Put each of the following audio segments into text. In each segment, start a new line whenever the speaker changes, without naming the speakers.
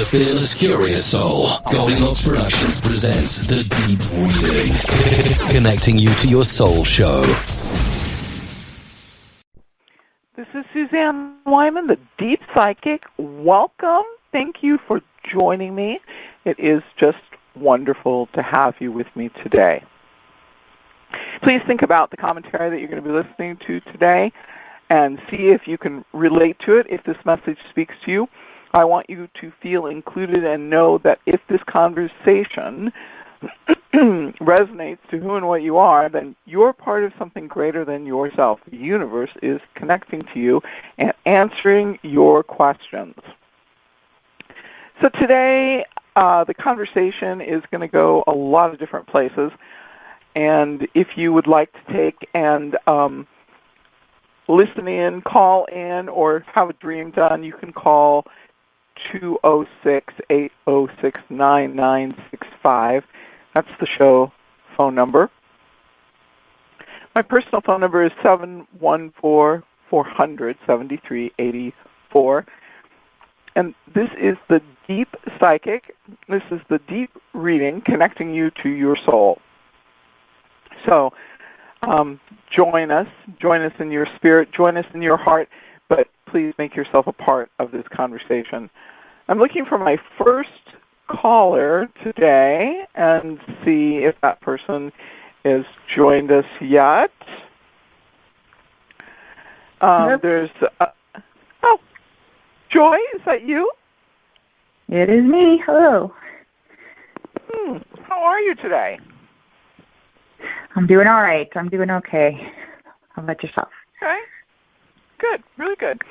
The Fearless Curious Soul. Goldilocks Productions presents The Deep Reading, connecting you to your soul show.
This is Suzanne Wyman, the Deep Psychic. Welcome. Thank you for joining me. It is just wonderful to have you with me today. Please think about the commentary that you're going to be listening to today and see if you can relate to it, if this message speaks to you. I want you to feel included and know that if this conversation resonates to who and what you are, then you're part of something greater than yourself. The universe is connecting to you and answering your questions. So today, the conversation is going to go a lot of different places. And if you would like to take and listen in, call in, or have a dream done, you can call 206-806-9965. That's the show phone number. My personal phone number is 714-400-7384. And this is the Deep Psychic. This is the Deep Reading, connecting you to your soul. So join us in your spirit, join us in your heart, but please make yourself a part of this conversation. I'm looking for my first caller today and see if that person has joined us yet. There's, Joy, is that you?
It is me. Hello.
How are you today?
I'm doing all right. I'm doing okay. How about yourself?
Okay. Good. Really good.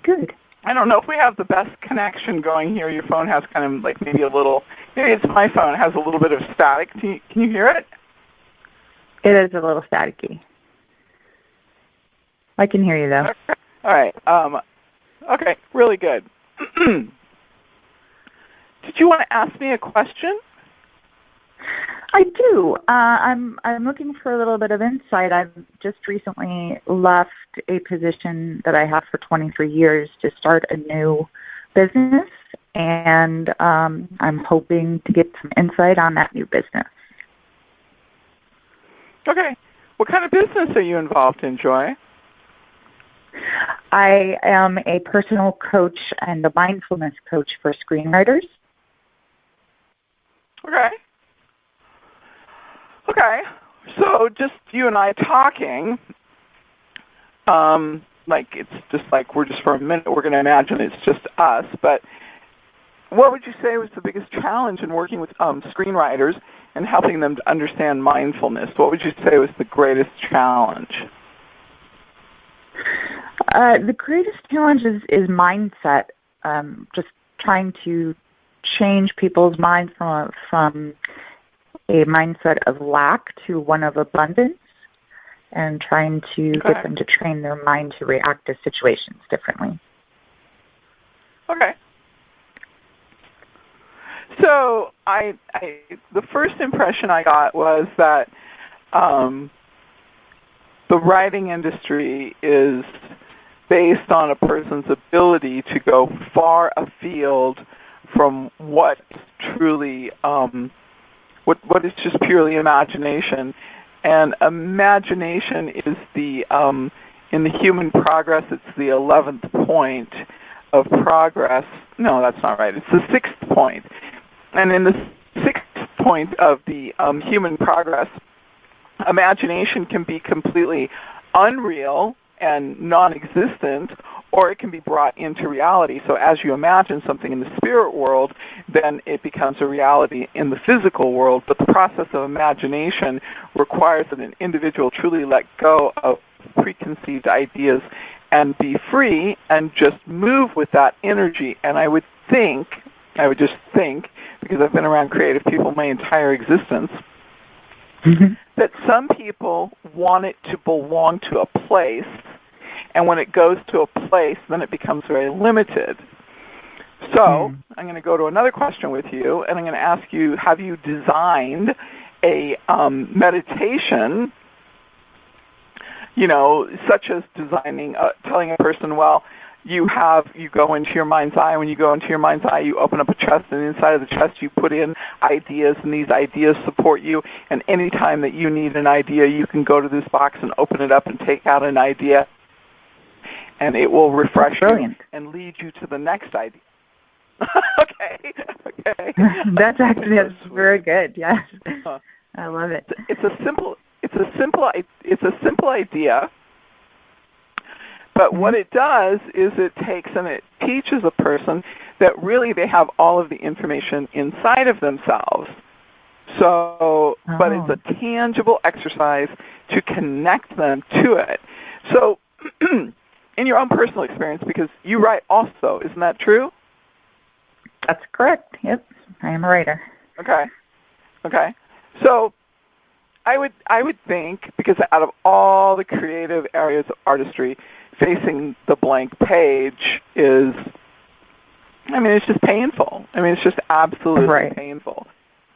Good.
I don't know if we have the best connection going here. Your phone has kind of like maybe it's my phone, it has a little bit of static. Can you hear it?
It is a little staticky. I can hear you, though.
Okay. All right. Okay, really good. Did you want to ask me a question?
I do. I'm looking for a little bit of insight. I've just recently left a position that I have for 23 years to start a new business, and I'm hoping to get some insight on that new business.
Okay. What kind of business are you involved in, Joy?
I am a personal coach and a mindfulness coach for screenwriters.
Okay, so just you and I talking, it's just like we're just for a minute, we're going to imagine it's just us, but what would you say was the biggest challenge in working with screenwriters and helping them to understand mindfulness? What would you say was the greatest challenge?
The greatest challenge is mindset, just trying to change people's minds from a mindset of lack to one of abundance, and trying to get them to train their mind to react to situations differently.
Okay. So the first impression I got was that the writing industry is based on a person's ability to go far afield from what is truly what is just purely imagination. And imagination is in the human progress, it's the 11th point of progress. No, that's not right. It's the 6th point. And in the 6th point of the human progress, imagination can be completely unreal and non-existent, or it can be brought into reality. So as you imagine something in the spirit world, then it becomes a reality in the physical world. But the process of imagination requires that an individual truly let go of preconceived ideas and be free and just move with that energy. And I would just think, because I've been around creative people my entire existence, that some people want it to belong to a place, and when it goes to a place, then it becomes very limited. So I'm going to go to another question with you, and I'm going to ask you, have you designed a meditation, such as telling a person, well, you go into your mind's eye. When you go into your mind's eye, you open up a chest, and inside of the chest you put in ideas, and these ideas support you. And any time that you need an idea, you can go to this box and open it up and take out an idea, and it will refresh you and lead you to the next idea. Okay.
That's very good. Yes, I love it.
It's a simple idea, but what it does is it takes and it teaches a person that really they have all of the information inside of themselves. So, but it's a tangible exercise to connect them to it. So, in your own personal experience, because you write also, isn't that true?
That's correct. Yep, I am a writer.
Okay. So, I would think, because out of all the creative areas of artistry, facing the blank page is, it's just painful. It's just absolutely painful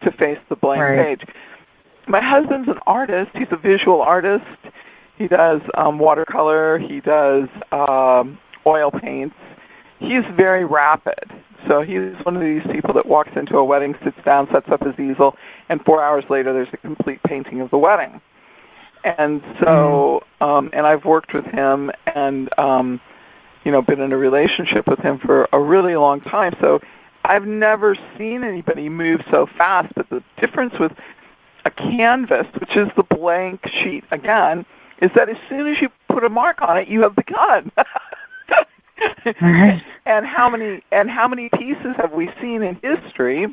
to face the blank page. My husband's an artist. He's a visual artist. He does watercolor. He does oil paints. He's very rapid. So he's one of these people that walks into a wedding, sits down, sets up his easel, and 4 hours later there's a complete painting of the wedding. And so, and I've worked with him and, been in a relationship with him for a really long time. So I've never seen anybody move so fast. But the difference with a canvas, which is the blank sheet again, is that as soon as you put a mark on it, you have begun. And how many pieces have we seen in history?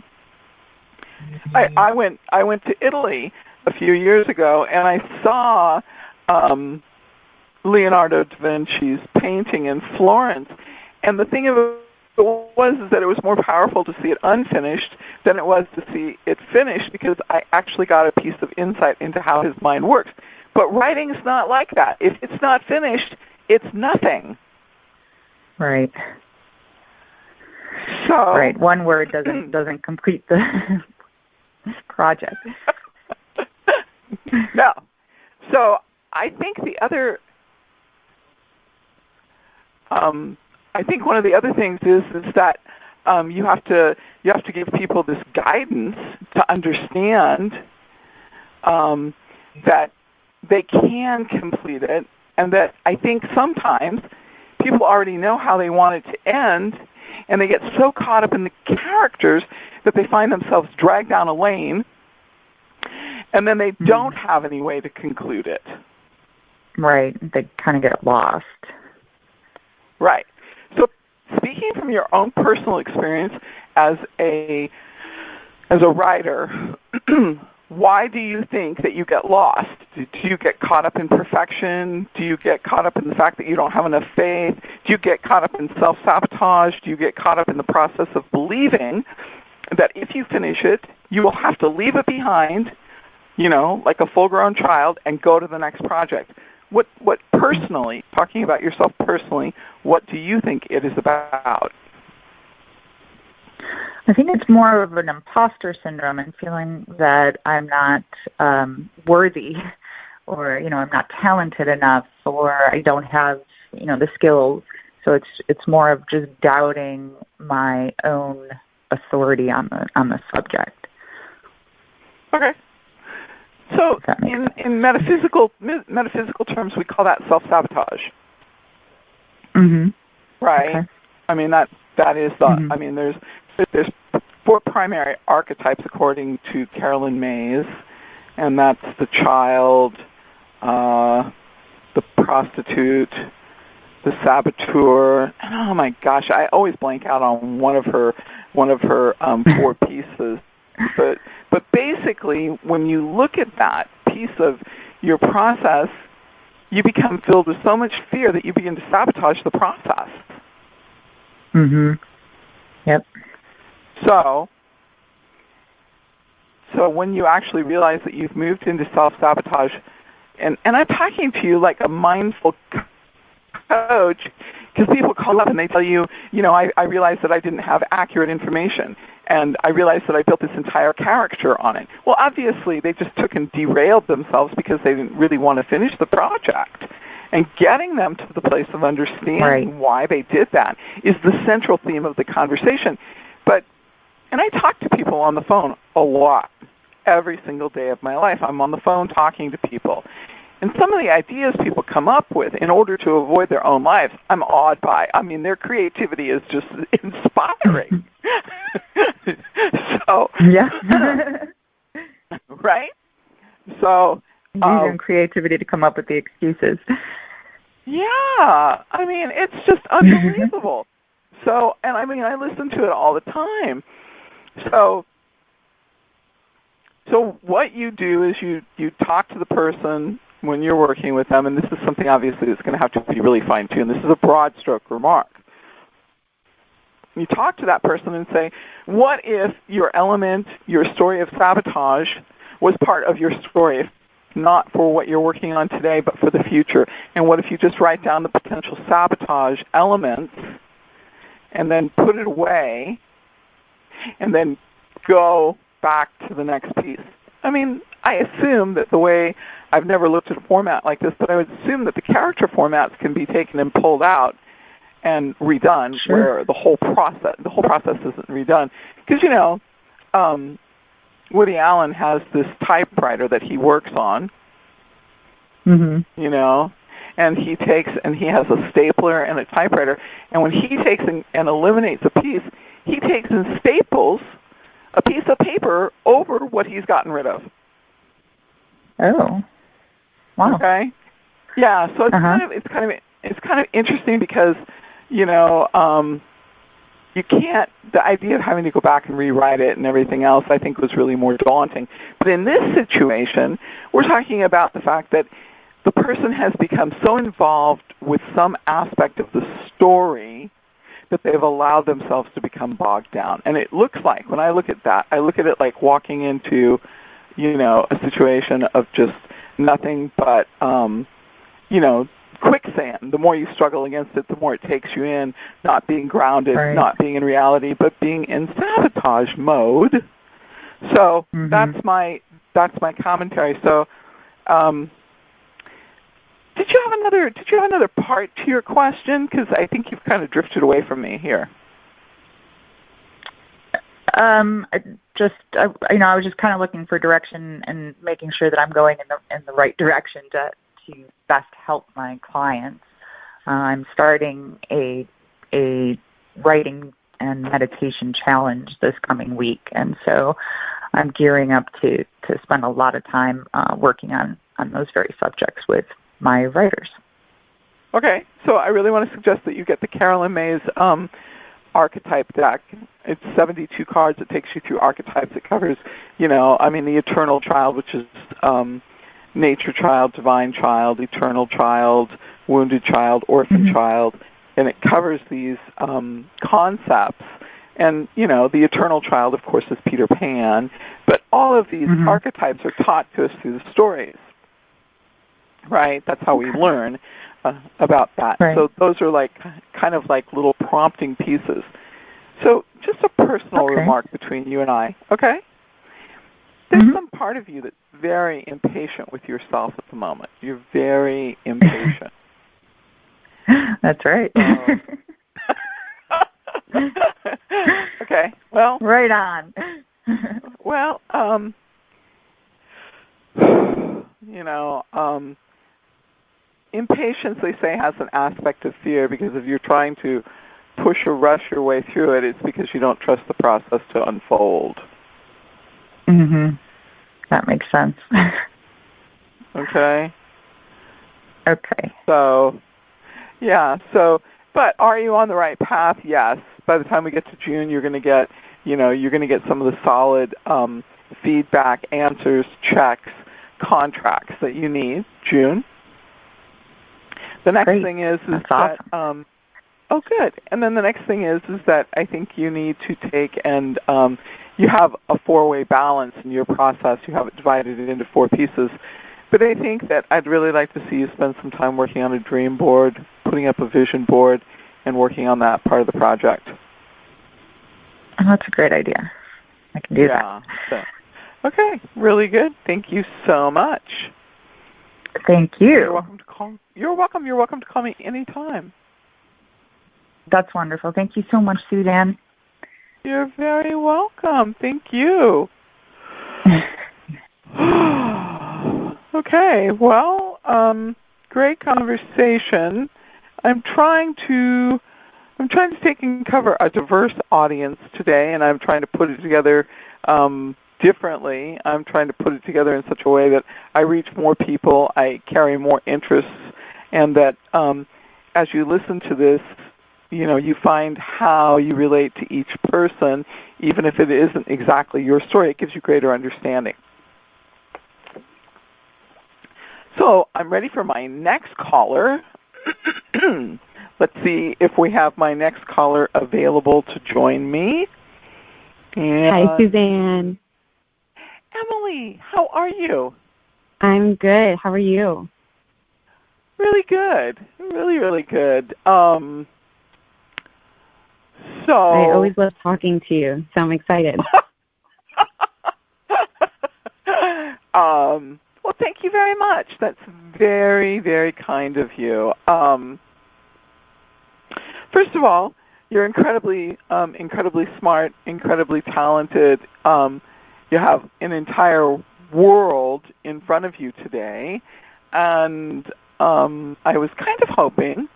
I went to Italy a few years ago, and I saw Leonardo da Vinci's painting in Florence. And the thing of it was that it was more powerful to see it unfinished than it was to see it finished, because I actually got a piece of insight into how his mind works. But writing is not like that. If it's not finished, it's nothing.
Right.
So
one word doesn't complete the project.
No. So I think one of the other things is that you have to give people this guidance to understand that they can complete it, and that I think sometimes people already know how they want it to end, and they get so caught up in the characters that they find themselves dragged down a lane, and then they don't have any way to conclude it.
Right. They kind of get lost.
Right. So speaking from your own personal experience as a writer, why do you think that you get lost? Do you get caught up in perfection? Do you get caught up in the fact that you don't have enough faith? Do you get caught up in self-sabotage? Do you get caught up in the process of believing that if you finish it, you will have to leave it behind, like a full-grown child, and go to the next project? What personally, talking about yourself personally, what do you think it is about?
I think it's more of an imposter syndrome and feeling that I'm not worthy, or I'm not talented enough, or I don't have the skills. So it's more of just doubting my own authority on the subject.
Okay. So in metaphysical terms, we call that self-sabotage.
Mm-hmm.
Right.
Okay.
That is the. There's 4 primary archetypes according to Carolyn Mays, and that's the child, the prostitute, the saboteur. And oh my gosh, I always blank out on one of her 4 pieces. But basically, when you look at that piece of your process, you become filled with so much fear that you begin to sabotage the process.
Mm-hmm. Yep.
So when you actually realize that you've moved into self-sabotage, and I'm talking to you like a mindful coach, because people call up and they tell you, I realized that I didn't have accurate information, and I realized that I built this entire character on it. Well, obviously, they just took and derailed themselves because they didn't really want to finish the project. And getting them to the place of understanding why they did that is the central theme of the conversation. And I talk to people on the phone a lot. Every single day of my life, I'm on the phone talking to people. And some of the ideas people come up with in order to avoid their own lives, I'm awed by. I mean, their creativity is just inspiring. So,
yeah.
Right? So,
using creativity to come up with the excuses.
Yeah. I mean, it's just unbelievable. So, and I mean, I listen to it all the time. So what you do is you talk to the person when you're working with them, and this is something obviously that's going to have to be really fine-tuned. This is a broad stroke remark. You talk to that person and say, what if your element, your story of sabotage, was part of your story, not for what you're working on today, but for the future? And what if you just write down the potential sabotage elements and then put it away and then go back to the next piece? I mean, I assume that the way, I've never looked at a format like this, but I would assume that the character formats can be taken and pulled out and redone, where the whole process isn't redone. Because, you know, Woody Allen has this typewriter that he works on, you know, and he has a stapler and a typewriter, and when he takes and eliminates a piece, he takes and staples a piece of paper over what he's gotten rid of.
Oh, wow.
Okay. Yeah. So it's kind of interesting because, you know, you can't. The idea of having to go back and rewrite it and everything else, I think, was really more daunting. But in this situation, we're talking about the fact that the person has become so involved with some aspect of the story that they've allowed themselves to become bogged down. And it looks like, when I look at that, I look at it like walking into, you know, a situation of just nothing but, you know, quicksand. The more you struggle against it, the more it takes you in, not being grounded, not being in reality, but being in sabotage mode. So that's my commentary. So, Did you have another part to your question? Because I think you've kind of drifted away from me here.
I was just kind of looking for direction and making sure that I'm going in the right direction to best help my clients. I'm starting a writing and meditation challenge this coming week, and so I'm gearing up to spend a lot of time working on those very subjects with my writers.
Okay, so I really want to suggest that you get the Carolyn Mays archetype deck. It's 72 cards. It takes you through archetypes. It covers, you know, I mean, the eternal child, which is nature child, divine child, eternal child, wounded child, orphan child, and it covers these concepts. And, you know, the eternal child, of course, is Peter Pan, but all of these archetypes are taught to us through the stories. Right, that's how we learn about that.
Right.
So those are like kind of like little prompting pieces. So just a personal remark between you and I, okay? There's some part of you that's very impatient with yourself at the moment. You're very impatient.
That's right.
Okay, well.
Right on.
Well, you know, impatience, they say, has an aspect of fear, because if you're trying to push or rush your way through it, it's because you don't trust the process to unfold.
That makes sense.
Okay?
Okay.
So, yeah, but are you on the right path? Yes. By the time we get to June, you're going to get, you know, some of the solid feedback, answers, checks, contracts that you need. June. The next thing is that oh, good. And then the next thing is that I think you need to take and you have a four-way balance in your process. You have it divided into four pieces. But I think that I'd really like to see you spend some time working on a dream board, putting up a vision board, and working on that part of the project.
Oh, that's a great idea. I can do that.
So, okay, really good. Thank you so much.
Thank you.
You're welcome to call. You're welcome. You're welcome to call me anytime.
That's wonderful. Thank you so much, Suzanne.
You're very welcome. Thank you. Okay. Well, great conversation. I'm trying to take and cover a diverse audience today, and I'm trying to put it together differently. I'm trying to put it together in such a way that I reach more people, I carry more interests, and that as you listen to this, you find how you relate to each person, even if it isn't exactly your story. It gives you greater understanding. So I'm ready for my next caller. Let's see if we have my next caller available to join me. And
hi, Suzanne.
Emily, how are you?
I'm good. How are you?
Really good. Really, really good. So
I always love talking to you, so I'm excited.
Well, thank you very much. That's very, very kind of you. First of all, you're incredibly smart, incredibly talented. You have an entire world in front of you today, and I was kind of hoping.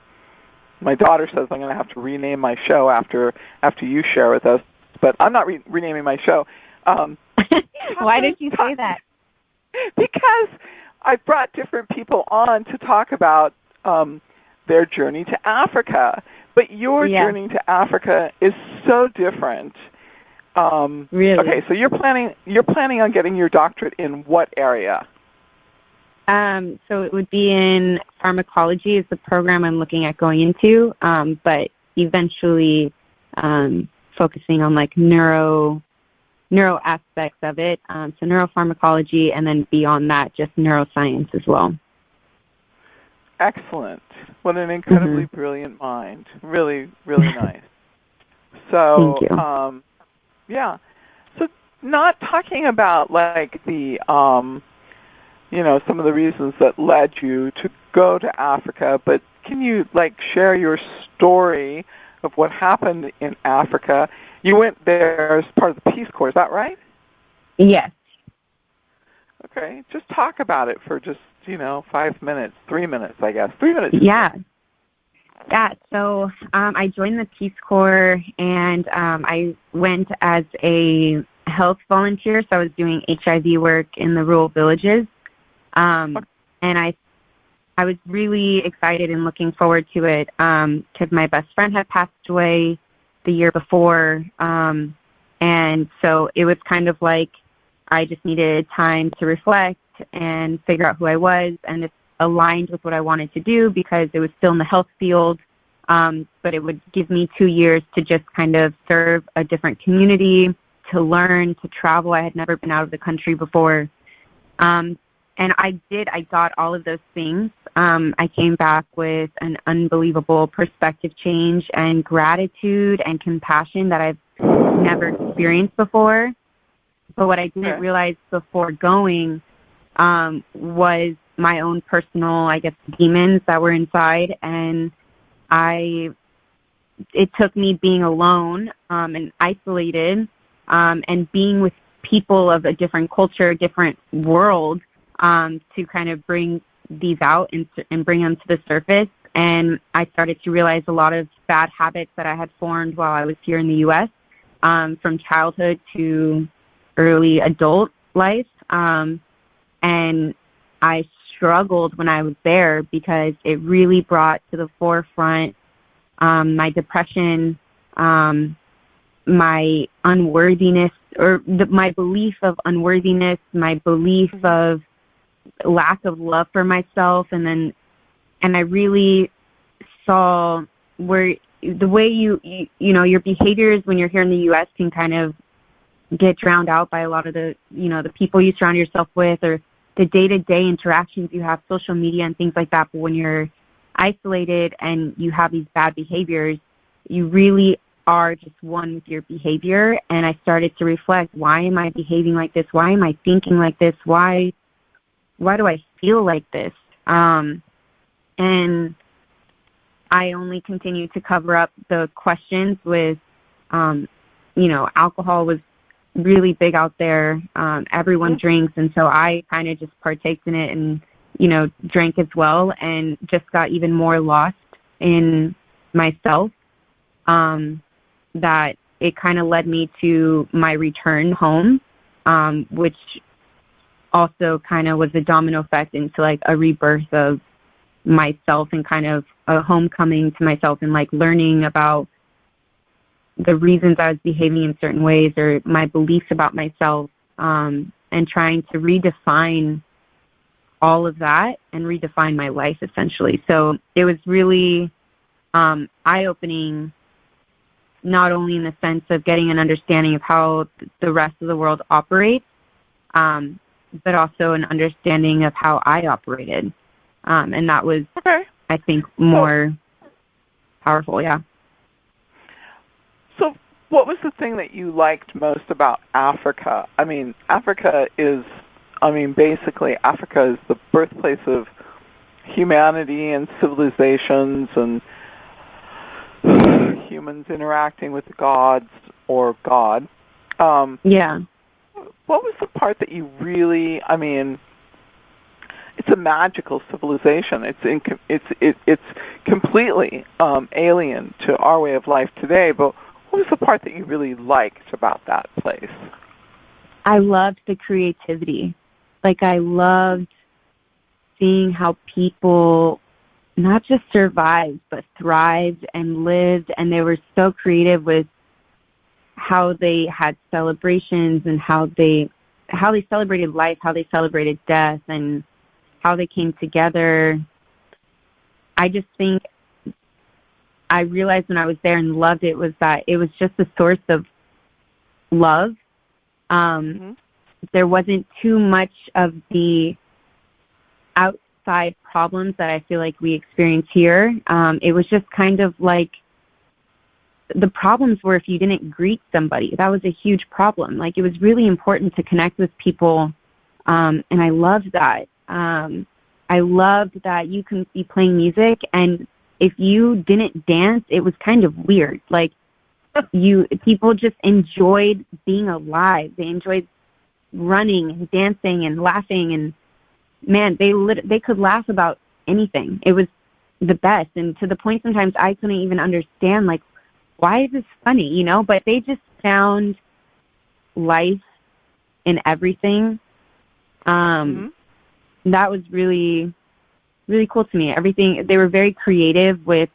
My daughter says I'm going to have to rename my show after you share with us, but I'm not renaming my show.
Why did you say that?
Because I brought different people on to talk about their journey to Africa, but your journey to Africa is so different.
Really?
Okay, so you're planning on getting your doctorate in what area?
So it would be in pharmacology is the program I'm looking at going into, but eventually focusing on like neuro aspects of it, so neuropharmacology, and then beyond that, just neuroscience as well.
Excellent. What an incredibly brilliant mind. Really, really nice. So,
thank you.
Yeah. So not talking about like the some of the reasons that led you to go to Africa, but can you share your story of what happened in Africa? You went there as part of the Peace Corps, is that right?
Yes.
Okay, just talk about it for just 5 minutes, 3 minutes, I guess. 3 minutes.
Yeah. Yeah, so I joined the Peace Corps, and I went as a health volunteer, so I was doing HIV work in the rural villages. And I was really excited and looking forward to it because my best friend had passed away the year before, and so it was kind of like I just needed time to reflect and figure out who I was, and it aligned with what I wanted to do because it was still in the health field, but it would give me 2 years to just kind of serve a different community, to learn, to travel. I had never been out of the country before. And I got all of those things. I came back with an unbelievable perspective change and gratitude and compassion that I've never experienced before. But what I didn't realize before going was my own personal, demons that were inside. And it took me being alone and isolated and being with people of a different culture, different world, to kind of bring these out and bring them to the surface. And I started to realize a lot of bad habits that I had formed while I was here in the U.S., from childhood to early adult life. And I struggled when I was there because it really brought to the forefront my depression, my unworthiness, or my belief of unworthiness, my belief of lack of love for myself, and I really saw where the way your behaviors when you're here in the U.S. can kind of get drowned out by a lot of the the people you surround yourself with, or the day-to-day interactions you have, social media and things like that. But when you're isolated and you have these bad behaviors, you really are just one with your behavior. And I started to reflect, why am I behaving like this? Why am I thinking like this? Why do I feel like this? And I only continued to cover up the questions with, alcohol was really big out there. Everyone drinks, and so I kind of just partaked in it and, drank as well, and just got even more lost in myself, that it kind of led me to my return home, which also kind of was a domino effect into like a rebirth of myself and kind of a homecoming to myself and like learning about the reasons I was behaving in certain ways or my beliefs about myself, and trying to redefine all of that and redefine my life essentially. So it was really eye-opening, not only in the sense of getting an understanding of how the rest of the world operates, but also an understanding of how I operated. And that was, I think, more powerful, yeah.
So what was the thing that you liked most about Africa? I mean, basically Africa is the birthplace of humanity and civilizations and humans interacting with the gods or God.
Yeah.
What was the part that you really, it's a magical civilization. It's completely alien to our way of life today, but what was the part that you really liked about that place?
I loved the creativity. Like, I loved seeing how people not just survived, but thrived and lived, and they were so creative with how they had celebrations and how they celebrated life, how they celebrated death, and how they came together. I just think I realized when I was there and loved it was that it was just a source of love. There wasn't too much of the outside problems that I feel like we experience here. It was just kind of like the problems were if you didn't greet somebody. That was a huge problem. Like, it was really important to connect with people, and I loved that. I loved that you can be playing music, and if you didn't dance, it was kind of weird. Like, people just enjoyed being alive. They enjoyed running and dancing and laughing, and man, they could laugh about anything. It was the best, and to the point sometimes I couldn't even understand, like, why is this funny, But they just found life in everything. That was really, really cool to me. Everything, they were very creative with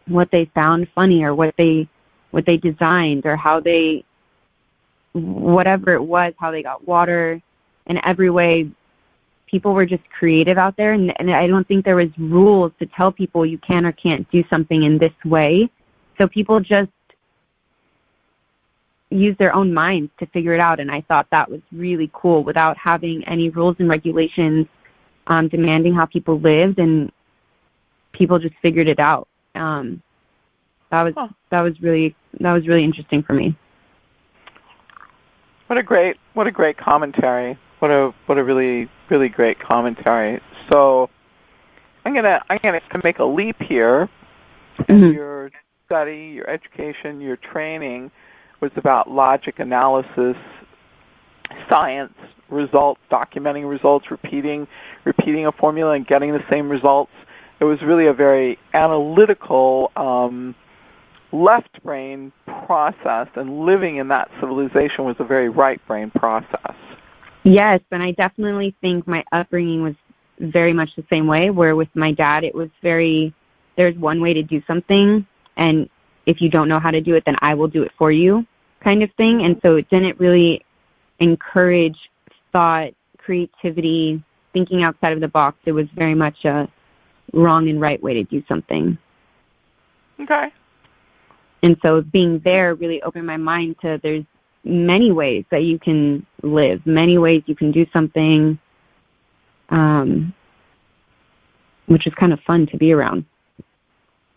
what they found funny or what they designed or how they, whatever it was, how they got water. In every way, people were just creative out there. And I don't think there was rules to tell people you can or can't do something in this way. So people just use their own minds to figure it out. And I thought that was really cool without having any rules and regulations demanding how people lived, and people just figured it out. That was really interesting for me.
What a great commentary. What a really, really great commentary. So I'm gonna make a leap here. Your study, your education, your training was about logic analysis, science, results, documenting results, repeating a formula and getting the same results. It was really a very analytical left brain process, and living in that civilization was a very right brain process.
Yes, and I definitely think my upbringing was very much the same way, where with my dad it was there's one way to do something, and if you don't know how to do it, then I will do it for you kind of thing. And so it didn't really encourage thought, creativity, thinking outside of the box. It was very much a wrong and right way to do something.
Okay.
And so being there really opened my mind to there's many ways that you can live, many ways you can do something, which is kind of fun to be around.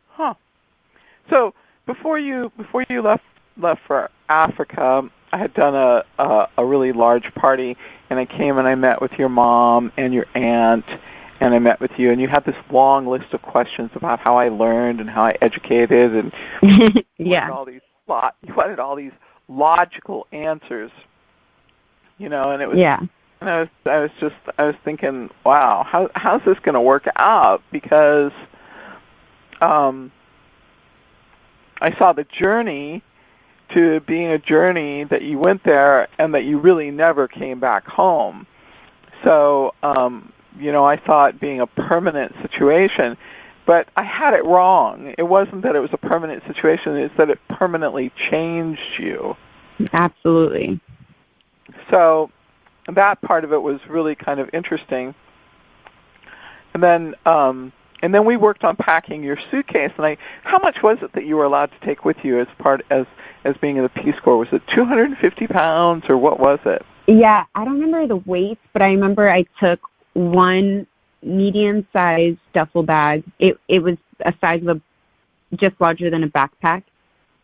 Huh. So before you left for Africa, I had done a really large party, and I came and I met with your mom and your aunt, and I met with you, and you had this long list of questions about how I learned and how I educated, and
yeah.
you wanted all these logical answers, and it was,
yeah.
and I was thinking, wow, how's this going to work out? Because I saw the journey to being a journey that you went there and that you really never came back home. So, I thought being a permanent situation, but I had it wrong. It wasn't that it was a permanent situation, it's that it permanently changed you.
Absolutely.
So that part of it was really kind of interesting. And then we worked on packing your suitcase. And how much was it that you were allowed to take with you as being in the Peace Corps? Was it 250 pounds or what was it?
Yeah, I don't remember the weight, but I remember I took one medium-sized duffel bag. It was a size of just larger than a backpack.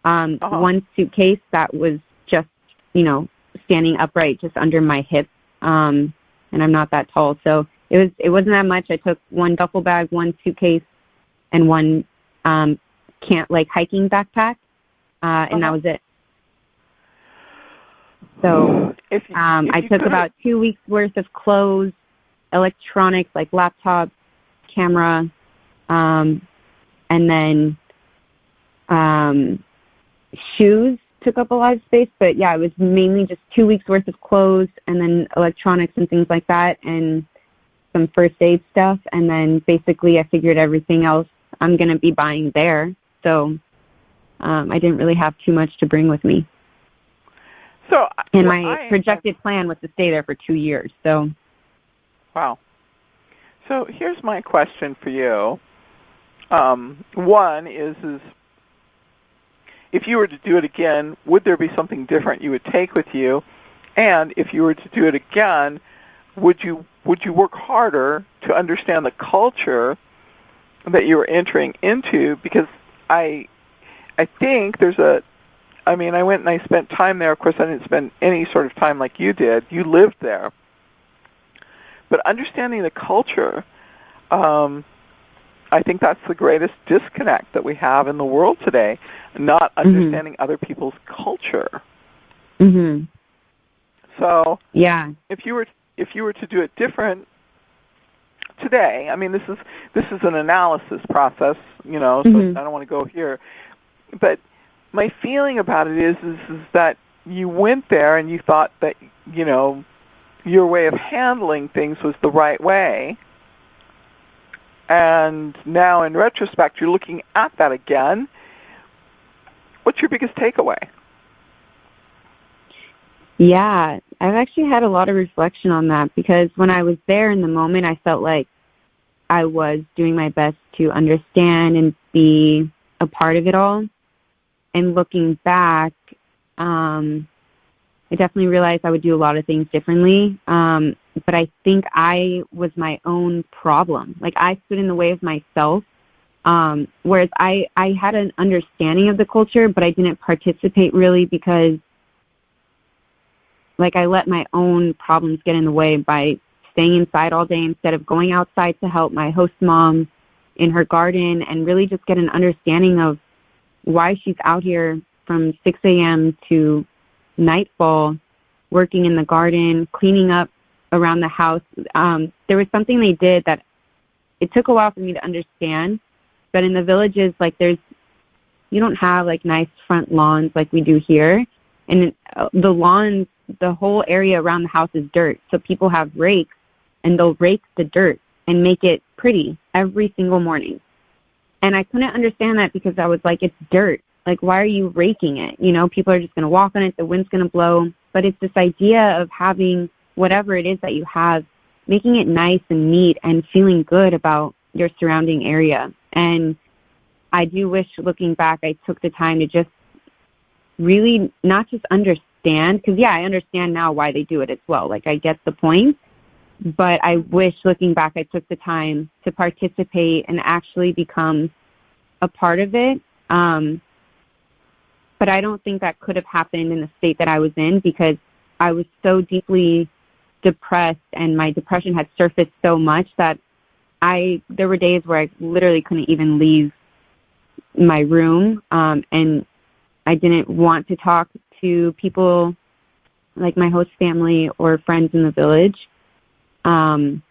One suitcase that was just, standing upright just under my hip, and I'm not that tall, so it wasn't that much. I took one duffel bag, one suitcase, and one hiking backpack, and that was it. So I took about 2 weeks worth of clothes, electronics like laptop, camera, and then shoes took up a lot of space. But yeah, it was mainly just 2 weeks worth of clothes and then electronics and things like that and some first aid stuff. And then basically I figured everything else I'm going to be buying there. So I didn't really have too much to bring with me. And my projected plan was to stay there for 2 years. So,
wow. So here's my question for you. One is if you were to do it again, would there be something different you would take with you? And if you were to do it again, would you work harder to understand the culture that you were entering into? Because I think I went and I spent time there. Of course, I didn't spend any sort of time like you did. You lived there. But understanding the culture, I think that's the greatest disconnect that we have in the world today, not understanding other people's culture.
Mm-hmm.
So,
yeah,
if you were to do it different today, this is an analysis process, so I don't want to go here, but my feeling about it is that you went there and you thought that, your way of handling things was the right way. And now in retrospect, you're looking at that again. What's your biggest takeaway?
Yeah, I've actually had a lot of reflection on that because when I was there in the moment, I felt like I was doing my best to understand and be a part of it all. And looking back, I definitely realized I would do a lot of things differently. But I think I was my own problem. Like I stood in the way of myself. Whereas I had an understanding of the culture, but I didn't participate really because I let my own problems get in the way by staying inside all day instead of going outside to help my host mom in her garden and really just get an understanding of why she's out here from 6 a.m. to nightfall, working in the garden, cleaning up around the house. There was something they did that it took a while for me to understand, but in the villages, you don't have nice front lawns like we do here. And the lawns, the whole area around the house is dirt. So people have rakes and they'll rake the dirt and make it pretty every single morning. And I couldn't understand that because I was like, it's dirt. Why are you raking it? People are just going to walk on it. The wind's going to blow. But it's this idea of having whatever it is that you have, making it nice and neat and feeling good about your surrounding area. And I do wish, looking back, I took the time to just really not just understand, because, yeah, I understand now why they do it as well. I get the point. But I wish, looking back, I took the time to participate and actually become a part of it. But I don't think that could have happened in the state that I was in because I was so deeply depressed and my depression had surfaced so much that there were days where I literally couldn't even leave my room, and I didn't want to talk to people like my host family or friends in the village. And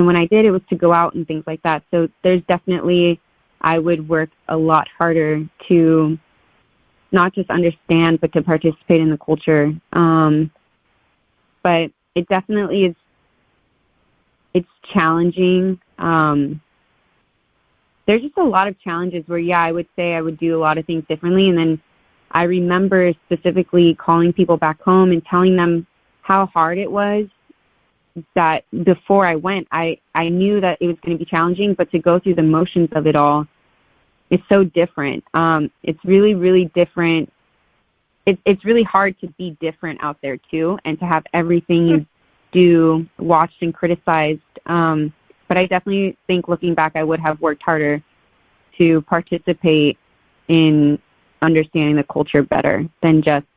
when I did, it was to go out and things like that. So there's definitely, I would work a lot harder to not just understand, but to participate in the culture. But it definitely is, it's challenging. There's just a lot of challenges where, I would say I would do a lot of things differently. And then I remember specifically calling people back home and telling them how hard it was, that before I went, I knew that it was going to be challenging, but to go through the motions of it all is so different. It's really, really different. It's really hard to be different out there too, and to have everything you do watched and criticized. But I definitely think, looking back, I would have worked harder to participate in understanding the culture better than just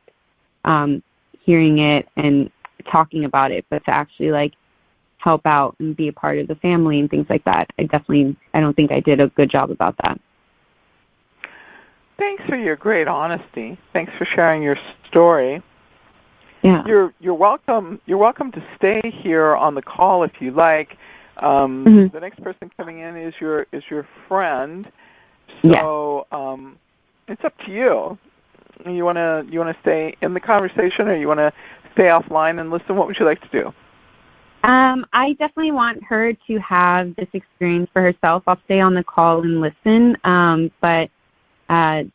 hearing it and talking about it, but to actually like help out and be a part of the family and things like that. I don't think I did a good job about that.
Thanks for your great honesty. Thanks for sharing your story.
Yeah.
You're welcome. You're welcome to stay here on the call if you like. The next person coming in is your friend. So it's up to you. You wanna stay in the conversation, or you wanna stay offline and listen? What would you like to do?
I definitely want her to have this experience for herself. I'll stay on the call and listen. But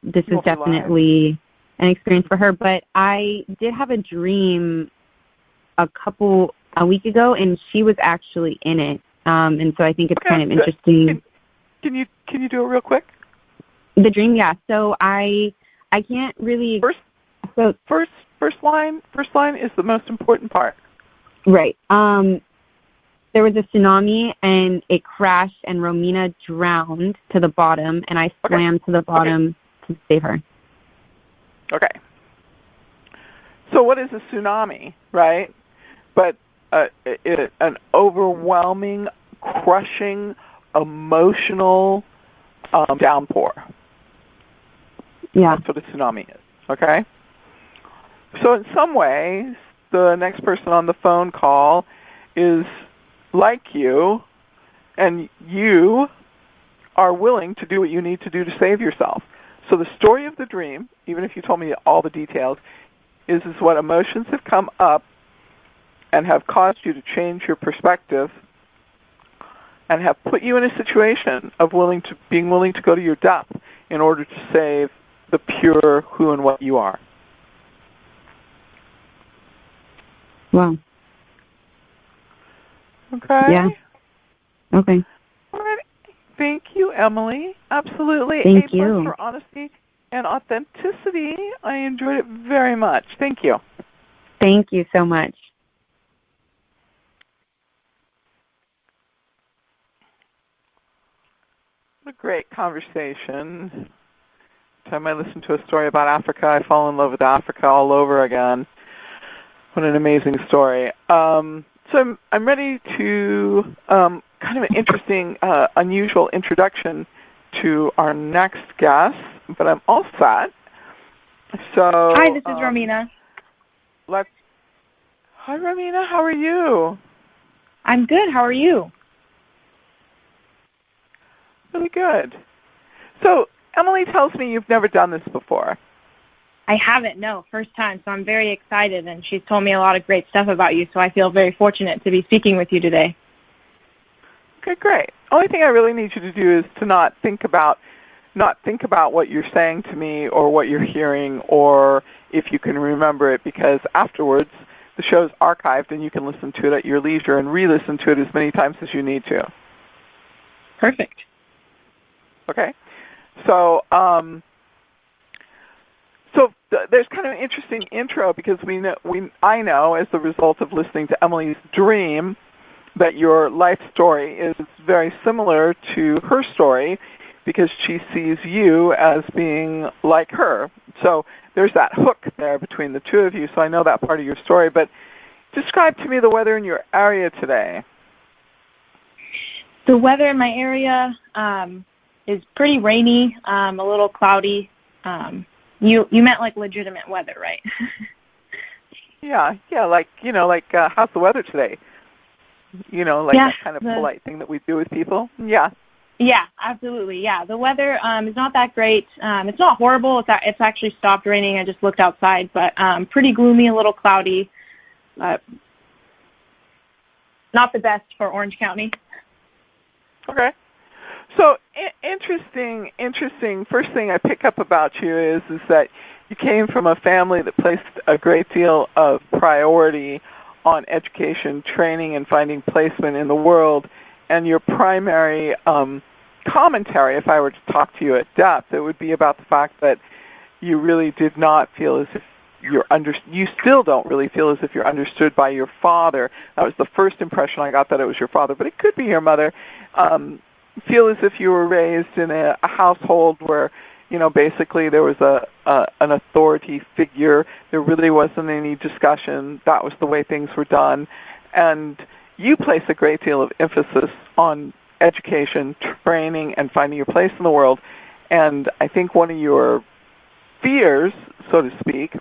this is definitely an experience for her. But I did have a dream a week ago, and she was actually in it. And so I think it's kind of interesting.
Can you do it real quick?
The dream, yeah. So I can't really.
First line is the most important part.
Right. There was a tsunami, and it crashed, and Romina drowned to the bottom, and I swam to the bottom to save her.
Okay. So what is a tsunami, right? But an overwhelming, crushing, emotional downpour.
Yeah.
That's what a tsunami is, okay? So in some ways, the next person on the phone call is like you, and you are willing to do what you need to do to save yourself. So the story of the dream, even if you told me all the details, is what emotions have come up and have caused you to change your perspective and have put you in a situation of being willing to go to your depth in order to save the pure who and what you are.
Wow.
Okay?
Yeah. Okay.
All right. Thank you, Emily. Absolutely.
Thank you.
A+ for honesty and authenticity. I enjoyed it very much. Thank you.
Thank you so much.
What a great conversation. Every time I listen to a story about Africa, I fall in love with Africa all over again. What an amazing story. So I'm ready to kind of an interesting, unusual introduction to our next guest, but I'm all set. So
hi, this is Romina.
Hi, Romina. How are you?
I'm good. How are you?
Really good. So Emily tells me you've never done this before.
I haven't, no, first time, so I'm very excited, and she's told me a lot of great stuff about you, so I feel very fortunate to be speaking with you today.
Okay, great. Only thing I really need you to do is to not think about what you're saying to me or what you're hearing, or if you can remember it, because afterwards the show's archived and you can listen to it at your leisure and re-listen to it as many times as you need to.
Perfect.
Okay. So there's kind of an interesting intro, because I know as the result of listening to Emily's dream that your life story is very similar to her story, because she sees you as being like her. So there's that hook there between the two of you, so I know that part of your story. But describe to me the weather in your area today.
The weather in my area is pretty rainy, a little cloudy. You meant like legitimate weather, right?
Yeah, like, how's the weather today? That kind of polite thing that we do with people. Yeah.
Yeah, absolutely. Yeah, the weather is not that great. It's not horrible. It's actually stopped raining. I just looked outside, but pretty gloomy, a little cloudy. Not the best for Orange County.
Okay. So interesting. First thing I pick up about you is that you came from a family that placed a great deal of priority on education, training, and finding placement in the world. And your primary commentary, if I were to talk to you at depth, it would be about the fact that you really did not feel as if you still don't really feel as if you're understood by your father. That was the first impression I got, that it was your father, but it could be your mother. Feel as if you were raised in a household where, basically there was an authority figure. There really wasn't any discussion. That was the way things were done. And you place a great deal of emphasis on education, training, and finding your place in the world. And I think one of your fears, so to speak,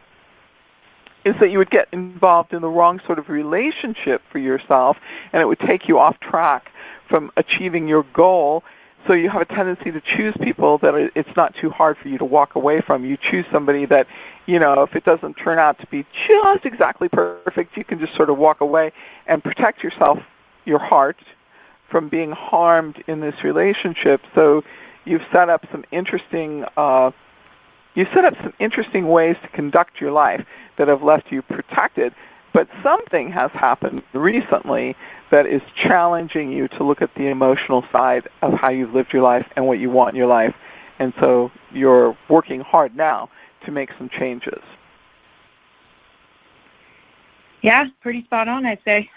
is that you would get involved in the wrong sort of relationship for yourself, and it would take you off track from achieving your goal. So you have a tendency to choose people that it's not too hard for you to walk away from. You choose somebody that, if it doesn't turn out to be just exactly perfect, you can just sort of walk away and protect yourself, your heart, from being harmed in this relationship. So you've set up some interesting ways to conduct your life that have left you protected. But something has happened recently that is challenging you to look at the emotional side of how you've lived your life and what you want in your life. And so you're working hard now to make some changes.
Yeah, pretty spot on, I'd say.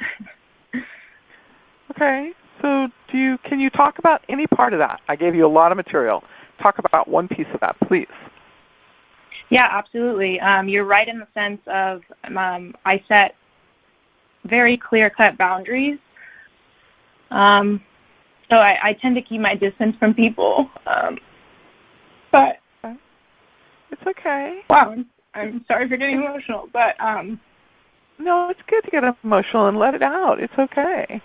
Okay. So can you talk about any part of that? I gave you a lot of material. Talk about one piece of that, please.
Yeah, absolutely. You're right in the sense of I set very clear-cut boundaries. So I tend to keep my distance from people. But
it's okay.
Wow, I'm sorry for getting emotional, but
no, it's good to get emotional and let it out. It's okay.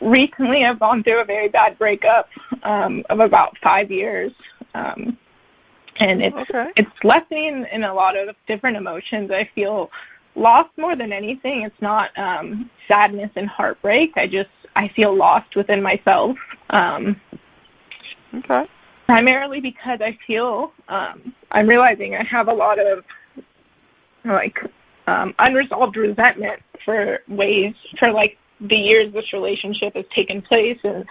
Recently, I've gone through a very bad breakup of about 5 years. And it's left me in a lot of different emotions. I feel lost more than anything. It's not sadness and heartbreak. I feel lost within myself.
Okay.
Primarily because I feel I'm realizing I have a lot of unresolved resentment for the years this relationship has taken place, and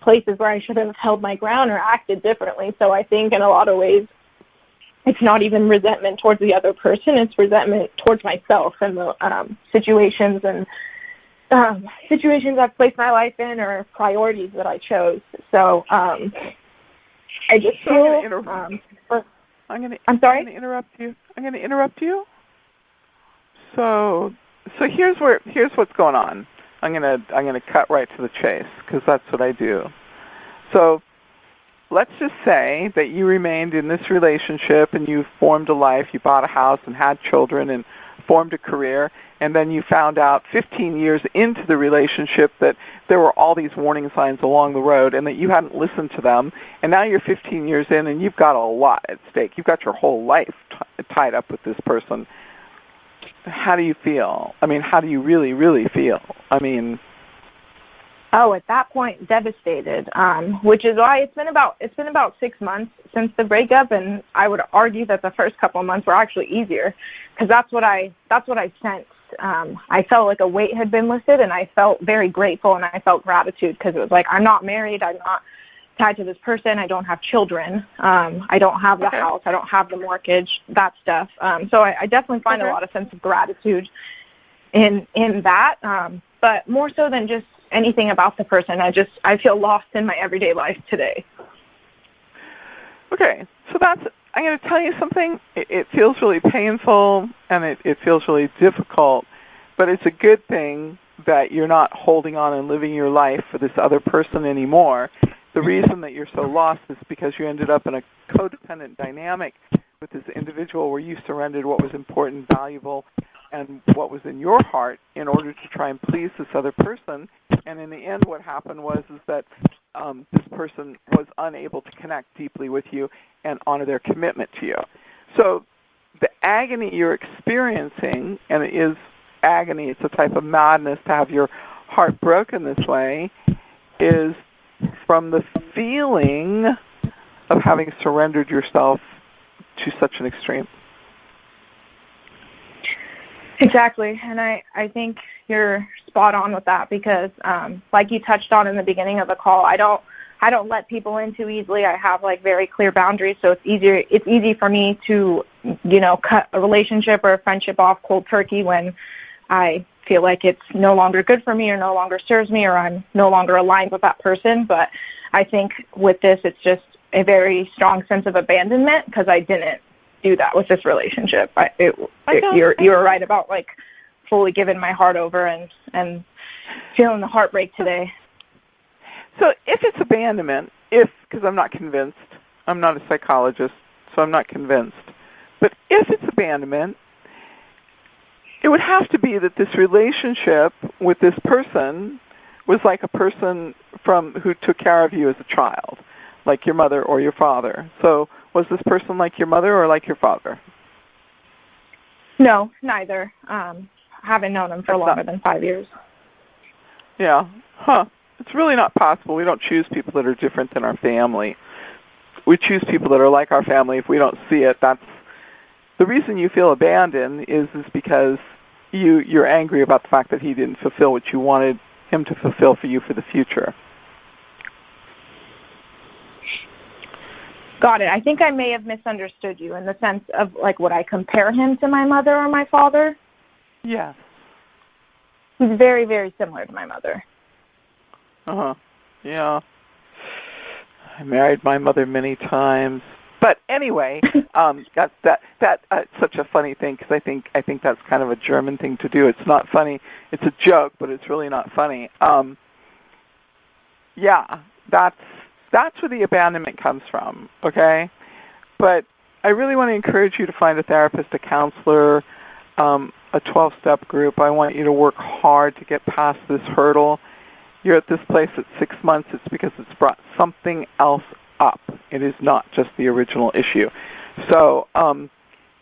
places where I should have held my ground or acted differently. So I think in a lot of ways it's not even resentment towards the other person, it's resentment towards myself and the situations I've placed my life in, or priorities that I chose. So I just feel... I'm sorry?
I'm going to interrupt you. So here's what's going on. I'm gonna cut right to the chase, because that's what I do. So let's just say that you remained in this relationship and you formed a life, you bought a house and had children and formed a career, and then you found out 15 years into the relationship that there were all these warning signs along the road and that you hadn't listened to them, and now you're 15 years in and you've got a lot at stake. You've got your whole life tied up with this person. How do you feel? I mean, how do you really, really feel? I mean...
Oh, at that point, devastated, which is why it's been about 6 months since the breakup, and I would argue that the first couple of months were actually easier, because that's what I sensed. I felt like a weight had been lifted, and I felt very grateful, and I felt gratitude, because it was like, I'm not married, I'm not tied to this person, I don't have children, I don't have the house, I don't have the mortgage, that stuff. So I definitely find a lot of sense of gratitude in that, but more so than just anything about the person. I feel lost in my everyday life today.
Okay, so I'm going to tell you something. It feels really painful and it feels really difficult, but it's a good thing that you're not holding on and living your life for this other person anymore. The reason that you're so lost is because you ended up in a codependent dynamic with this individual where you surrendered what was important, valuable, and what was in your heart in order to try and please this other person. And in the end, what happened was that this person was unable to connect deeply with you and honor their commitment to you. So the agony you're experiencing, and it is agony, it's a type of madness to have your heart broken this way, is from the feeling of having surrendered yourself to such an extreme.
Exactly, and I think you're spot on with that because, like you touched on in the beginning of the call, I don't let people in too easily. I have like very clear boundaries, so it's easy for me to, cut a relationship or a friendship off cold turkey when I feel like it's no longer good for me or no longer serves me or I'm no longer aligned with that person. But I think with this, it's just a very strong sense of abandonment because I didn't do that with this relationship. You're right about like fully giving my heart over and feeling the heartbreak today.
So if it's abandonment, because I'm not convinced, I'm not a psychologist, so I'm not convinced, but if it's abandonment, it would have to be that this relationship with this person was like a person who took care of you as a child, like your mother or your father. So was this person like your mother or like your father?
No, neither. Haven't known him for longer than 5 years.
Yeah. Huh. It's really not possible. We don't choose people that are different than our family. We choose people that are like our family. If we don't see it, that's the reason you feel abandoned is because you're angry about the fact that he didn't fulfill what you wanted him to fulfill for you for the future.
Got it. I think I may have misunderstood you in the sense of, like, would I compare him to my mother or my father?
Yes.
He's very, very similar to my mother.
Uh-huh. Yeah. I married my mother many times. But anyway, that's such a funny thing because I think that's kind of a German thing to do. It's not funny. It's a joke, but it's really not funny. Yeah, that's where the abandonment comes from, okay? But I really want to encourage you to find a therapist, a counselor, a 12-step group. I want you to work hard to get past this hurdle. You're at this place at 6 months. It's because it's brought something else up. It is not just the original issue. So,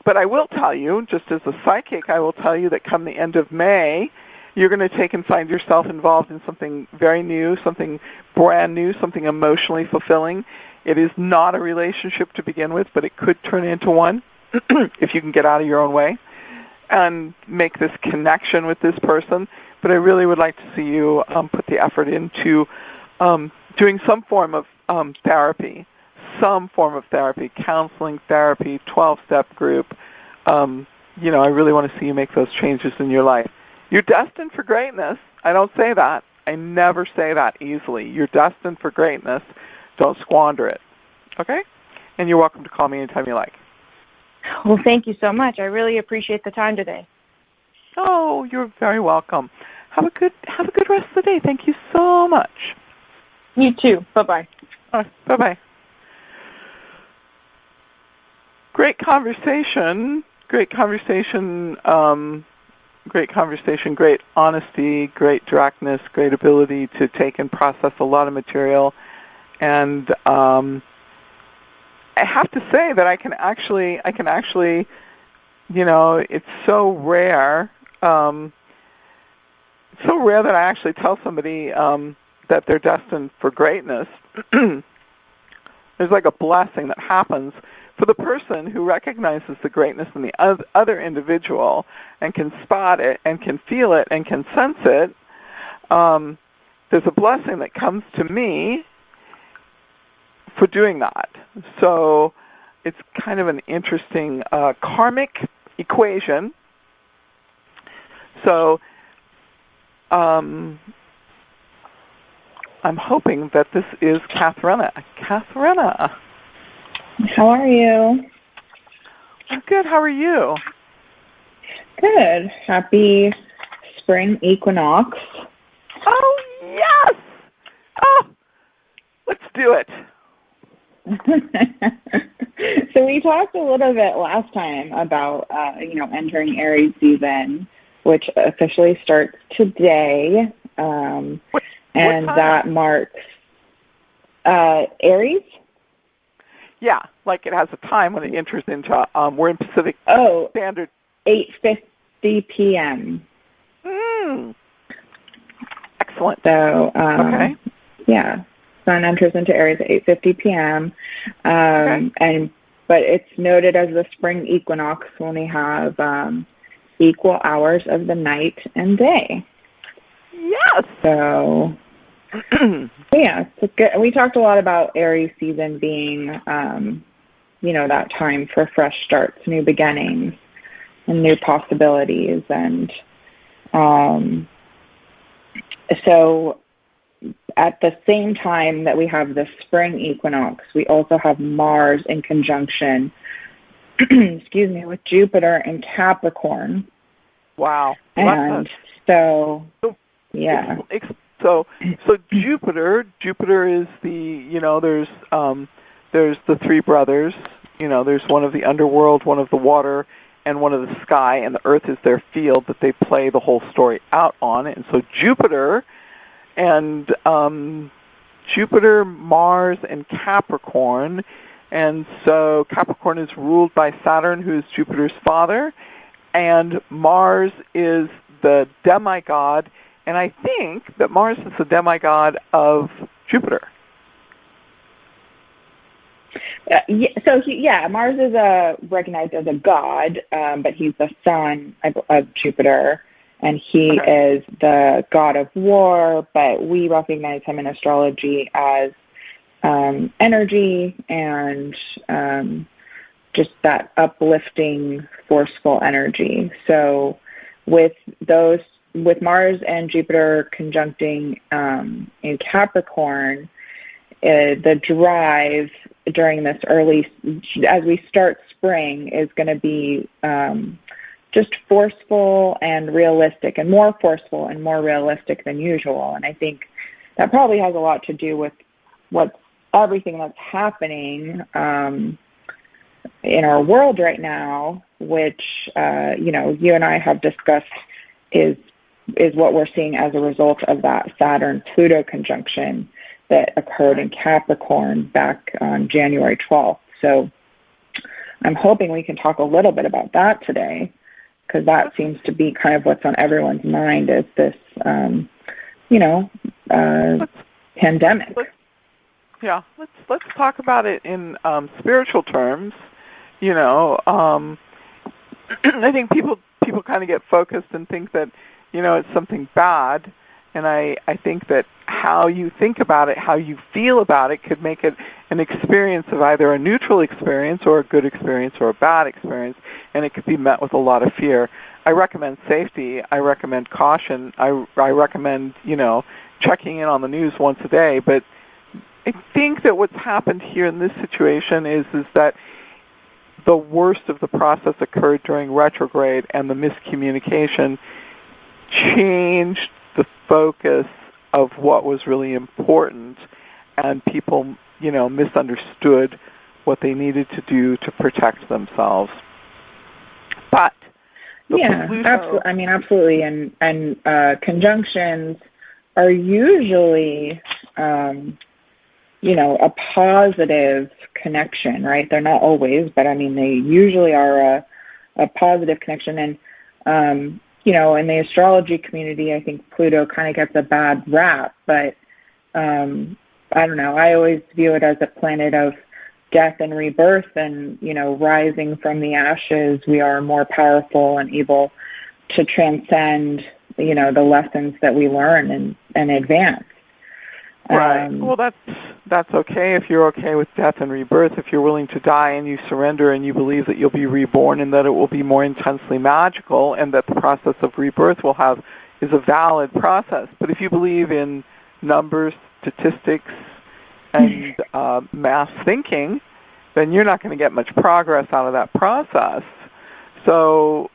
but I will tell you, just as a psychic, I will tell you that come the end of May, you're going to take and find yourself involved in something very new, something brand new, something emotionally fulfilling. It is not a relationship to begin with, but it could turn into one if you can get out of your own way and make this connection with this person. But I really would like to see you put the effort into doing some form of therapy, counseling therapy, 12-step group. I really want to see you make those changes in your life. You're destined for greatness. I don't say that. I never say that easily. You're destined for greatness. Don't squander it. Okay? And you're welcome to call me anytime you like.
Well, thank you so much. I really appreciate the time today.
Oh, you're very welcome. Have a good rest of the day. Thank you so much.
You too. Bye-bye.
All right, bye-bye. Great conversation, great honesty, great directness, great ability to take and process a lot of material. And I have to say that I can actually, it's so rare that I actually tell somebody that they're destined for greatness. There's like a blessing that happens for the person who recognizes the greatness in the other individual and can spot it and can feel it and can sense it. There's a blessing that comes to me for doing that. So it's kind of an interesting karmic equation. So I'm hoping that this is Katharina. Katharina.
How are you?
I'm good. How are you?
Good. Happy
spring equinox.
Oh, yes! Oh, let's do it.
So we talked a little bit last time about, entering Aries season, which officially starts today. And that marks Aries.
Yeah, like it has a time when it enters into, we're in Pacific Standard.
8:50 p.m.
Excellent.
So,
okay.
Yeah, Sun enters into Aries at 8:50 p.m. But it's noted as the spring equinox when we have equal hours of the night and day.
Yes.
So, yeah, it's good. We talked a lot about Aries season being, that time for fresh starts, new beginnings, and new possibilities. And so at the same time that we have the spring equinox, we also have Mars in conjunction, with Jupiter in Capricorn.
Wow.
And so, yeah.
So Jupiter is the, there's the three brothers, there's one of the underworld, one of the water, and one of the sky, and the earth is their field that they play the whole story out on. And so Jupiter, Mars, and Capricorn. And so Capricorn is ruled by Saturn, who is Jupiter's father, and Mars is the demigod, and I think that Mars is the demigod of Jupiter.
Mars is recognized as a god, but he's the son of Jupiter, and he is the god of war, but we recognize him in astrology as energy and just that uplifting, forceful energy. So with Mars and Jupiter conjuncting in Capricorn, the drive during this as we start spring, is going to be just forceful and realistic, and more forceful and more realistic than usual. And I think that probably has a lot to do with everything that's happening in our world right now, which you and I have discussed is what we're seeing as a result of that Saturn-Pluto conjunction that occurred in Capricorn back on January 12th. So I'm hoping we can talk a little bit about that today, because that seems to be kind of what's on everyone's mind, is this, pandemic.
Let's talk about it in spiritual terms. I think people kind of get focused and think that, it's something bad. And I think that how you think about it, how you feel about it, could make it an experience of either a neutral experience or a good experience or a bad experience, and it could be met with a lot of fear. I recommend safety. I recommend caution. I recommend, checking in on the news once a day. But I think that what's happened here in this situation is that the worst of the process occurred during retrograde, and the miscommunication changed the focus of what was really important, and people, misunderstood what they needed to do to protect themselves. But
absolutely, and conjunctions are usually, a positive connection, right? They're not always, but they usually are a positive connection. And in the astrology community, I think Pluto kind of gets a bad rap, but I don't know. I always view it as a planet of death and rebirth, and, rising from the ashes, we are more powerful and able to transcend, the lessons that we learn and advance.
Right. Well, that's okay if you're okay with death and rebirth, if you're willing to die and you surrender and you believe that you'll be reborn and that it will be more intensely magical, and that the process of rebirth is a valid process. But if you believe in numbers, statistics, and mass thinking, then you're not going to get much progress out of that process. So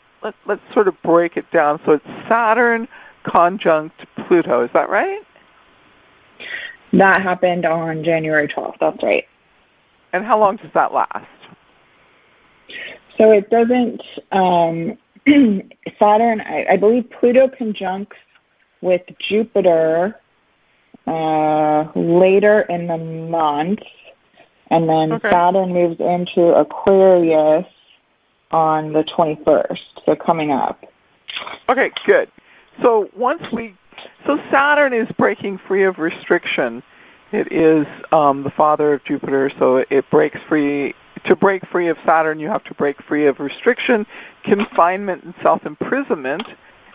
let's sort of break it down. So it's Saturn conjunct Pluto. Is that right?
That happened on January 12th. That's right.
And how long does that last?
So it doesn't, Saturn, I believe Pluto conjuncts with Jupiter later in the month, and then Saturn moves into Aquarius on the 21st, so coming up.
Okay, good. So so Saturn is breaking free of restriction. It is the father of Jupiter, so it breaks free. To break free of Saturn, you have to break free of restriction, confinement, and self-imprisonment.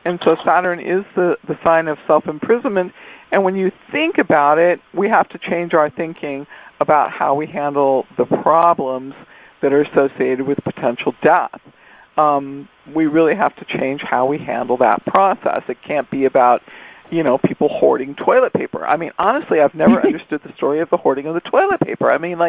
And so Saturn is the sign of self-imprisonment. And when you think about it, we have to change our thinking about how we handle the problems that are associated with potential death. We really have to change how we handle that process. It can't be about, people hoarding toilet paper. I mean, honestly, I've never understood the story of the hoarding of the toilet paper. I mean,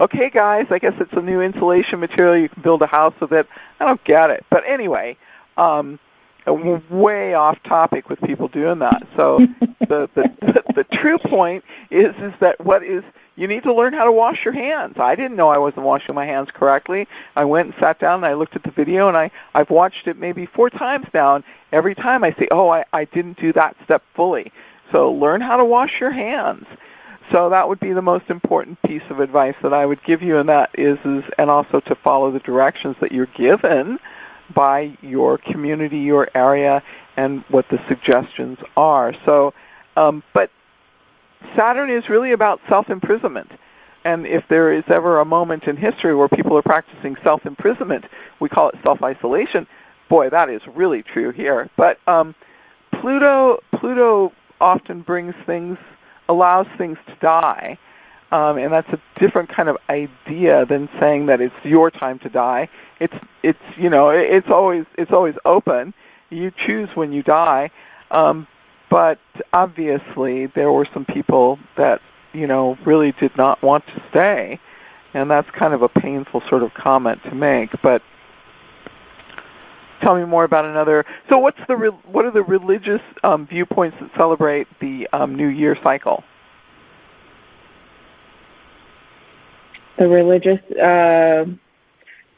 okay, guys, I guess it's a new insulation material. You can build a house with it. I don't get it. But anyway, way off topic with people doing that. So the true point is that you need to learn how to wash your hands. I didn't know I wasn't washing my hands correctly. I went and sat down and I looked at the video, and I've watched it maybe 4 times now, and every time I say, I didn't do that step fully. So learn how to wash your hands. So that would be the most important piece of advice that I would give you, and that is and also to follow the directions that you're given by your community, your area, and what the suggestions are. So, but Saturn is really about self-imprisonment. And if there is ever a moment in history where people are practicing self-imprisonment, we call it self-isolation. Boy, that is really true here. But Pluto often allows things to die. And that's a different kind of idea than saying that it's your time to die. It's always open. You choose when you die. But obviously there were some people that, really did not want to stay, and that's kind of a painful sort of comment to make. But tell me more about another. So what are the religious viewpoints that celebrate the New Year cycle?
The religious,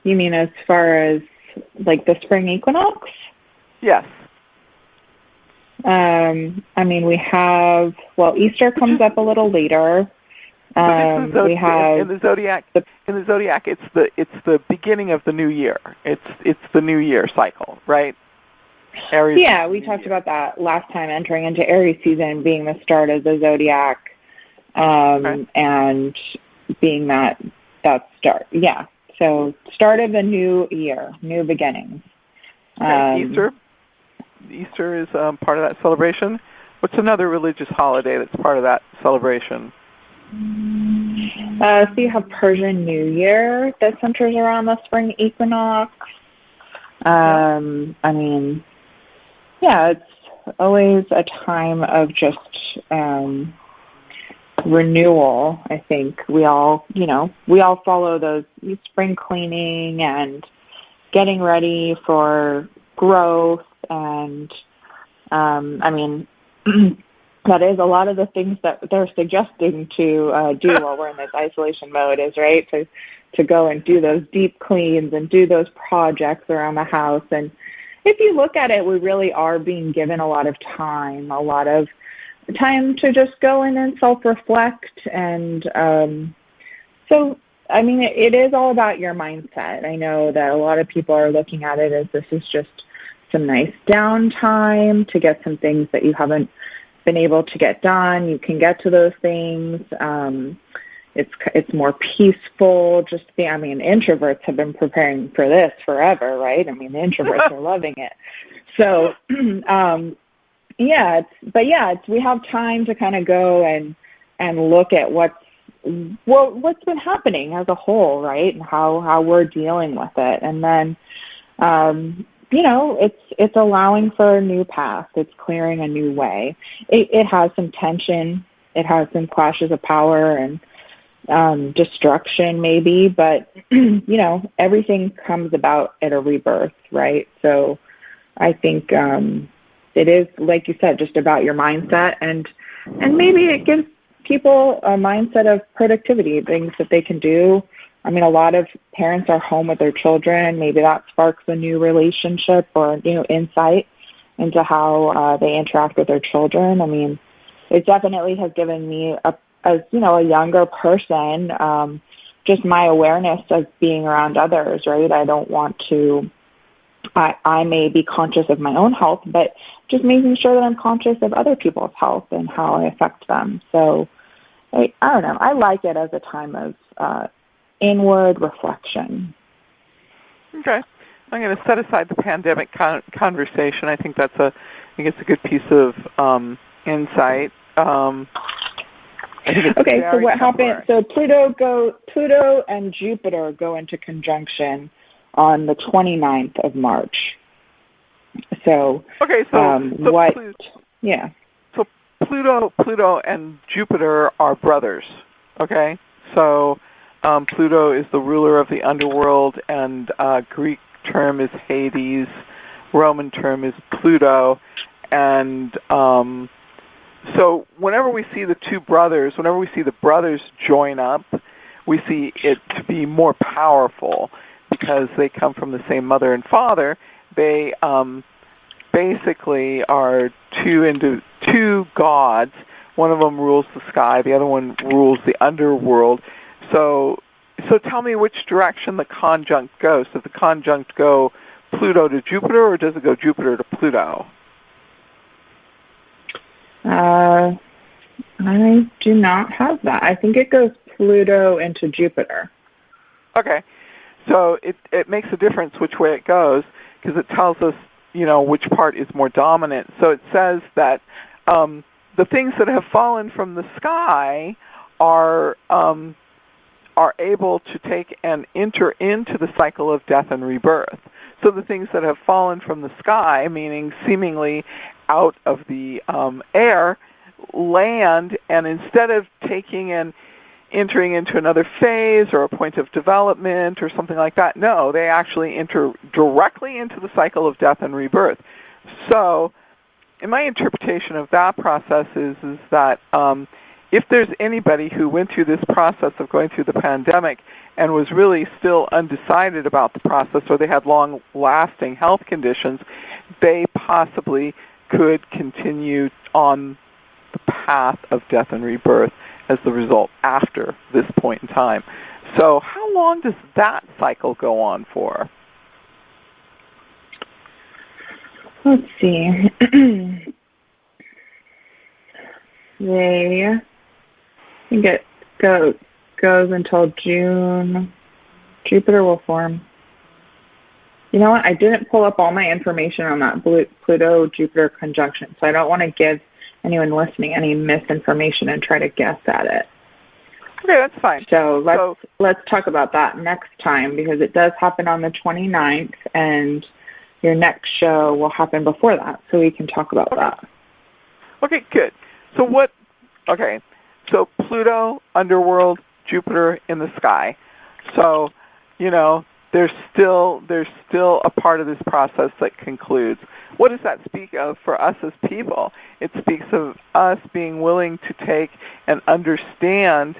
you mean as far as like the spring equinox?
Yes.
We have, Easter comes up a little later.
We have in the zodiac. It's the beginning of the new year. It's the New Year cycle, right? Aries.
Yeah, we talked about that last time, entering into Aries season being the start of the zodiac, and being that start. Yeah, so start of the new year, new beginnings.
Easter is part of that celebration. What's another religious holiday that's part of that celebration?
So you have Persian New Year that centers around the spring equinox. It's always a time of just renewal. I think we all follow those spring cleaning and getting ready for growth, and that is a lot of the things that they're suggesting to do while we're in this isolation mode, is right to go and do those deep cleans and do those projects around the house. And if you look at it, we really are being given a lot of time to just go in and self-reflect. And it is all about your mindset. I know that a lot of people are looking at it as this is just some nice downtime to get some things that you been able to get done. You can get to those things. It's more peaceful. Introverts have been preparing for this forever, right? The introverts are loving it. So, we have time to kind of go and look at what's been happening as a whole, right? And how we're dealing with it. And then, it's allowing for a new path. It's clearing a new way. It has some tension. It has some clashes of power, and destruction maybe, but everything comes about at a rebirth, right? So I think it is, like you said, just about your mindset, and maybe it gives people a mindset of productivity, things that they can do. I mean, a lot of parents are home with their children. Maybe that sparks a new relationship or insight into how they interact with their children. I mean, it definitely has given me, as a younger person, just my awareness of being around others, right? I don't want to, I may be conscious of my own health, but just making sure that I'm conscious of other people's health and how I affect them. So I don't know. I like it as a time of inward reflection.
Okay. I'm going to set aside the pandemic conversation. I think it's a good piece of insight.
Okay, so what happened? So Pluto and Jupiter go into conjunction on the 29th of March. So what? Yeah.
So Pluto and Jupiter are brothers. Okay, so Pluto is the ruler of the underworld, and Greek term is Hades, Roman term is Pluto, and so whenever we see the brothers join up, we see it to be more powerful because they come from the same mother and father. They basically are two gods. One of them rules the sky, the other one rules the underworld. So tell me which direction the conjunct goes. Does the conjunct go Pluto to Jupiter, or does it go Jupiter to Pluto?
I do not have that. I think it goes Pluto into Jupiter.
Okay. So it makes a difference which way it goes because it tells us, which part is more dominant. So it says that the things that have fallen from the sky are able to take and enter into the cycle of death and rebirth. So the things that have fallen from the sky, meaning seemingly out of the air, land, and instead of taking and entering into another phase or a point of development or something like that, no, they actually enter directly into the cycle of death and rebirth. So in my interpretation of that process is that if there's anybody who went through this process of going through the pandemic and was really still undecided about the process, or they had long-lasting health conditions, they possibly could continue on the path of death and rebirth as the result after this point in time. So how long does that cycle go on for?
Let's see. I think it goes until June. Jupiter will form. You know what? I didn't pull up all my information on that Pluto-Jupiter conjunction, so I don't want to give anyone listening any misinformation and try to guess at it.
Okay, that's fine.
So let's talk about that next time, because it does happen on the 29th, and your next show will happen before that, so we can talk about that.
Okay, good. So Pluto, underworld, Jupiter in the sky. So, there's still a part of this process that concludes. What does that speak of for us as people? It speaks of us being willing to take and understand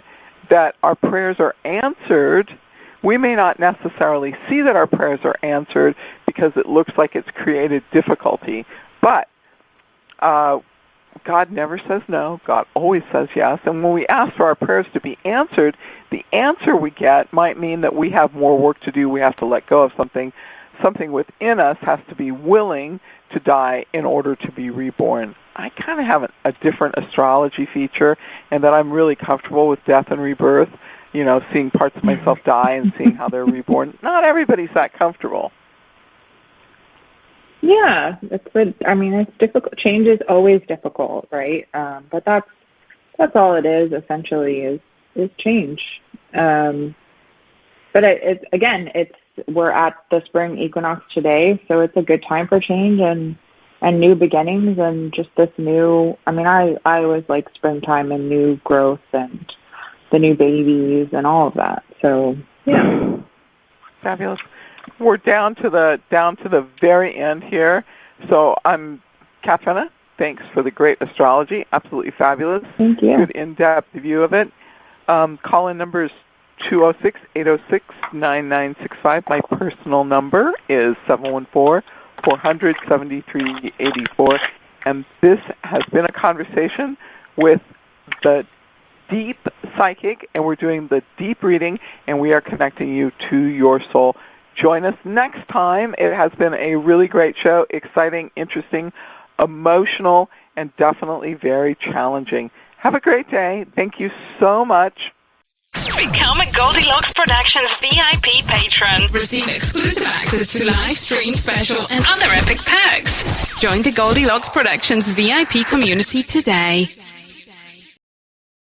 that our prayers are answered. We may not necessarily see that our prayers are answered because it looks like it's created difficulty, but God never says no. God always says yes. And when we ask for our prayers to be answered, the answer we get might mean that we have more work to do. We have to let go of something. Something within us has to be willing to die in order to be reborn. I kind of have a different astrology feature, and that I'm really comfortable with death and rebirth, seeing parts of myself die and seeing how they're reborn. Not everybody's that comfortable.
Yeah, it's difficult. Change is always difficult, right? But that's all it is. Essentially, is change. But we're at the spring equinox today, so it's a good time for change and new beginnings and just this new. I always like springtime and new growth and the new babies and all of that. So, yeah.
Fabulous. We're down to the very end here. So I'm Katharina. Thanks for the great astrology. Absolutely fabulous.
Thank you.
Good in-depth view of it. Call-in number is 206-806-9965. My personal number is 714-400-7384. And this has been a conversation with the deep psychic, and we're doing the deep reading, and we are connecting you to your soul. Join us next time. It has been a really great show, exciting, interesting, emotional, and definitely very challenging. Have a great day. Thank you so much.
Become a Goldilocks Productions VIP patron. Receive exclusive access to live stream special and other epic perks. Join the Goldilocks Productions VIP community today.